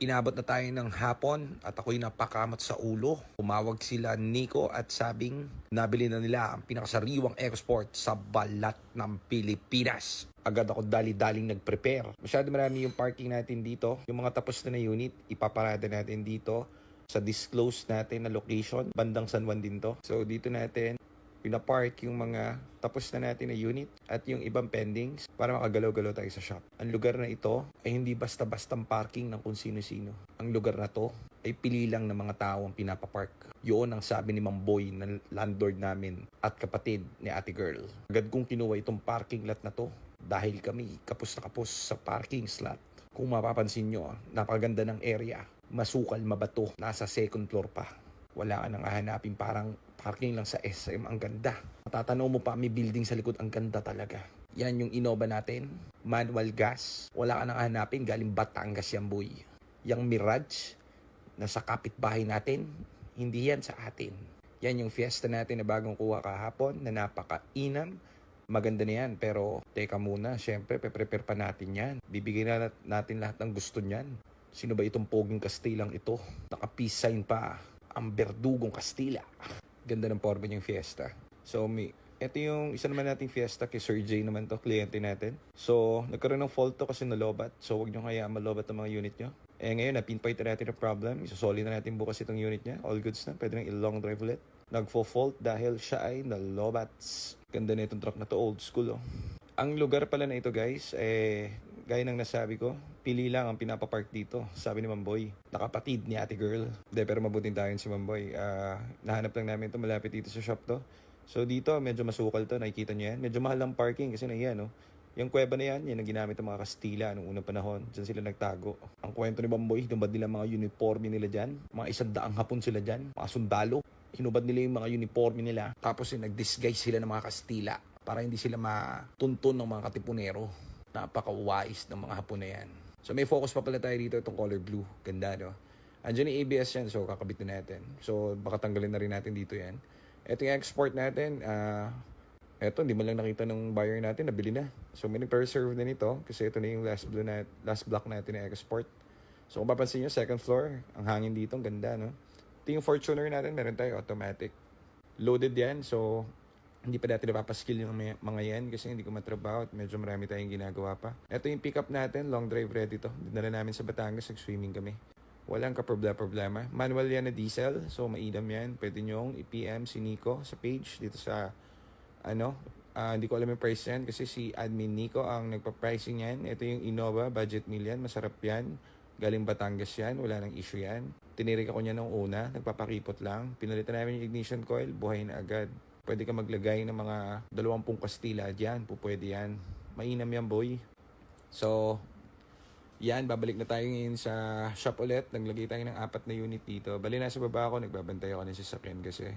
Inabot na tayo ng hapon at ako'y napakamot sa ulo. Umawag sila Nico at sabing nabili na nila ang pinakasariwang EcoSport sa balat ng Pilipinas. Agad ako dali-daling nag-prepare. Masyado marami yung parking natin dito. Yung mga tapos na unit, ipaparada natin dito sa disclose natin na location. Bandang San Juan din to. So dito natin pinapark yung mga tapos na natin na unit at yung ibang pendings para makagalaw-galaw tayo sa shop. Ang lugar na ito ay hindi basta-bastang parking ng kung sino-sino. Ang lugar na to ay pili lang ng mga tao ang pinapapark. Yun ang sabi ni Ma'am Boy na landlord namin at kapatid ni Ate Girl. Agad kong kinuha itong parking lot na to dahil kami kapos na kapos sa parking slot. Kung mapapansin nyo, napaganda ng area. Masukal, mabato, nasa second floor pa. Wala ka nang hahanapin, parang parking lang sa SM, ang ganda. Matatanaw mo pa, may building sa likod, ang ganda talaga. Yan yung Innova natin, manual gas. Wala ka nang hahanapin, galing Batangas yan boy. Yung Mirage, nasa kapitbahay natin, hindi yan sa atin. Yan yung Fiesta natin na bagong kuha kahapon, na napaka-inam. Maganda na yan, pero teka muna, syempre, pe-prepare pa natin yan. Bibigyan na natin lahat ng gusto niyan. Sino ba itong poging Kastilang ito? Naka-peace sign pa. Ang Berdugong Kastila. Ganda ng forma niyang Fiesta. So, ito yung isa naman nating Fiesta kay Sir J naman to, kliyente natin. So, nagkaroon ng fault to kasi nalobat. So, huwag nyo kaya malobat ang mga unit nyo. Ngayon, na-pinpoint na natin ang problem. Isusoli na natin bukas itong unit niya. All goods na. Pwede nang i-long drive ulit. Nagfo-fault dahil siya ay nalobats. Ganda na itong truck na to. Old school, oh. Ang lugar pala na ito, guys, gaya ng nasabi ko, pili lang ang pinapapark dito. Sabi ni Mamboy, nakapatid ni Ate Girl. Hindi, pero mabuting tayo si Mamboy. Nahanap lang namin ito, malapit dito sa shop to. So dito, medyo masukal to, nakikita nyo yan. Medyo mahal ang parking kasi na yan, no? Yung kuweba na yan, yan ang ginamit ng mga Kastila noong unang panahon. Diyan sila nagtago. Ang kwento ni Mamboy, hinubad nila mga uniforme nila dyan. Mga 100 hapon sila dyan. Mga sundalo. Hinubad nila yung mga uniforme nila. Tapos nag-disguise sila ng mga Kastila para hindi sila matuntun ng mga katipunero. Napaka-wise ng mga hapon na yan. So may focus pa pala tayo dito, itong color blue. Ganda, no? Andiyan yung ABS yan, so kakabit na natin. So baka tanggalin na rin natin dito yan. Ito yung export natin. Ito, hindi mo lang nakita ng buyer natin, nabili na. So may nag-reserve na nito kasi ito na yung last block natin na export. So kung papansin nyo, second floor, ang hangin dito, ang ganda, no? Ito yung Fortuner natin, meron tayo automatic. Loaded yan, so hindi pa dati napapaskill yung mga yan kasi hindi ko matrabaho at medyo marami tayong ginagawa pa. Ito yung pickup natin, long drive ready to. Dinala namin sa Batangas, nag-swimming kami. Walang problema. Manual yan na diesel, so maidam yan. Pwede nyong i-PM si Nico sa page dito sa, hindi ko alam yung price yan kasi si admin Nico ang nagpa-pricing yan. Ito yung Innova, budget meal yan, masarap yan. Galing Batangas yan, wala nang issue yan. Tinirik ako niya nung una, nagpapakipot lang. Pinalitan namin yung ignition coil, buhay na agad. Pwede ka maglagay ng mga 20 Kastila dyan. Pwede yan. Mainam yan, boy. So, yan. Babalik na tayo ngayon sa shop ulit. Naglagay tayo ng 4 na unit dito. Bali, nasa baba ako. Nagbabantay ako ng sasakyan kasi.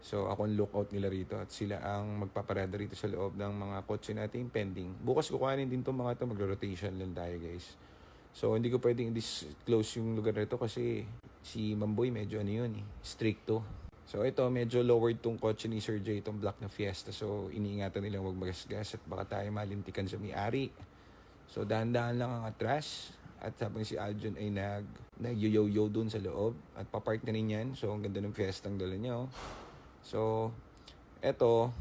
So, ako ang lookout nila rito. At sila ang magpaparada rito sa loob ng mga kotse natin pending. Bukas kukuhanin din itong mga ito. Magro-rotation lang tayo, guys. So, hindi ko pwedeng disclose yung lugar nito kasi si Mamboy medyo stricto. So ito, medyo lowered tong kotse ni Sir J, itong black na Fiesta. So iniingatan nilang huwag magasgas at baka tayo malintikan sa may-ari. So dahan-dahan lang ang atras. At sabi si Aljon ay nag-yo-yo dun sa loob. At papark na rin yan. So ang ganda ng Fiesta ang dala niya. So ito,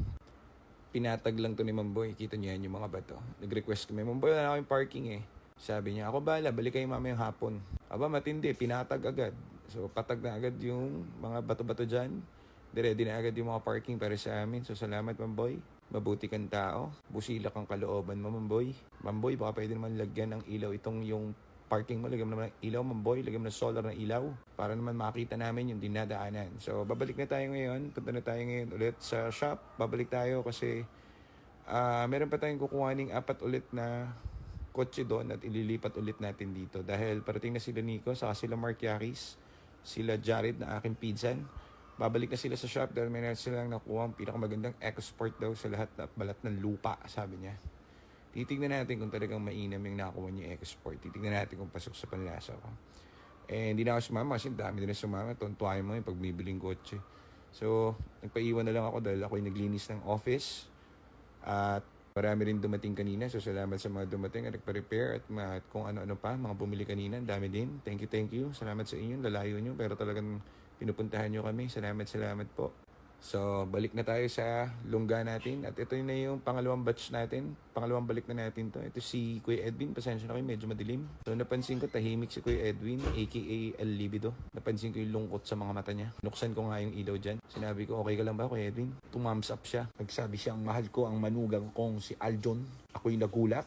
pinatag lang to ni Mamboy. Kita niyo yan yung mga bato. Nag-request kami, Mamboy, wala na akong parking eh. Sabi niya, ako bala, balik kayo mamayang hapon. Aba, matindi, pinatag agad. So, patag na agad yung mga bato-bato dyan. Ready na agad yung mga parking para sa amin. So, salamat, Mamboy. Mabuti kang tao. Busilak ang kalooban mo, Mamboy. Mamboy, baka pwede naman lagyan ng ilaw itong yung parking mo. Lagyan mo naman ng ilaw, Mamboy. Lagyan mo ng solar na ilaw. Para naman makita namin yung dinadaanan. So, babalik na tayo ngayon. Punta na tayo ngayon ulit sa shop. Babalik tayo kasi meron pa tayong kukuhaning 4 ulit na kotse doon at ililipat ulit natin dito dahil parating na sila Nico saka sila Mark Yaris, sila Jared na aking pinsan. Babalik na sila sa shop dahil may na silang nakuha ang pinakamagandang EcoSport daw sa lahat na balat ng lupa, sabi niya. Titignan natin kung talagang mainam yung nakuha niya EcoSport. Titignan natin kung pasok sa panlasa ko. Hindi na ako sumama kasi dami na sumama. Tontuahin mo yung pag bibiling kotse. So, nagpaiwan na lang ako dahil ako'y naglinis ng office. At Marami rin dumating kanina. So, salamat sa mga dumating at nagpa-repair at kung ano-ano pa. Mga bumili kanina. Dami din. Thank you. Salamat sa inyo. Lalayo nyo. Pero talagang pinupuntahan nyo kami. Salamat po. So, balik na tayo sa lungga natin. At ito na yung pangalawang batch natin. Pangalawang balik na natin to. Ito si Kuya Edwin. Pasensya na kayo, medyo madilim. So, napansin ko tahimik si Kuya Edwin, aka El Libido. Napansin ko yung lungkot sa mga mata niya. Nuksan ko nga yung ilaw dyan. Sinabi ko, okay ka lang ba, Kuya Edwin? Tumams up siya. Nagsabi siyang, mahal ko ang manugang kong si Aljon. Ako'y nagulat.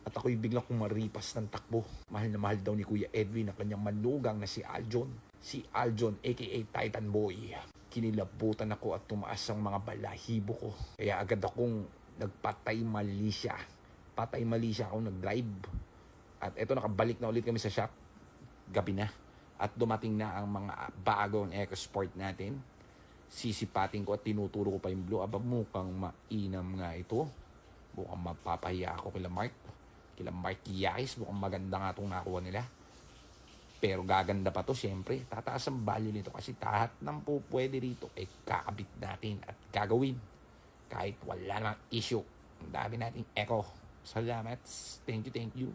At ako'y biglang kumaripas ng takbo. Mahal na mahal daw ni Kuya Edwin ang kanyang manugang na si Aljon. Si Aljon, aka Titan Boy. Kinilabutan ako at tumaas ang mga balahibo ko. Kaya agad akong nagpatay mali siya. Patay mali siya ako nag-drive. At eto, nakabalik na ulit kami sa shop. Gabi na. At dumating na ang mga bagong EcoSport natin. Sisipatin ko at tinuturo ko pa yung blue. Aba, mukhang mainam nga ito. Mukhang mapapahiya ako kila Mark. Kila Mark Yais. Mukhang maganda nga itong nakuha nila. Pero gaganda pa to, syempre. Tataas ang value nito kasi lahat ng po pwede rito ay kakabit natin at gagawin. Kahit wala nang issue. Ang dami nating eco. Salamat. Thank you.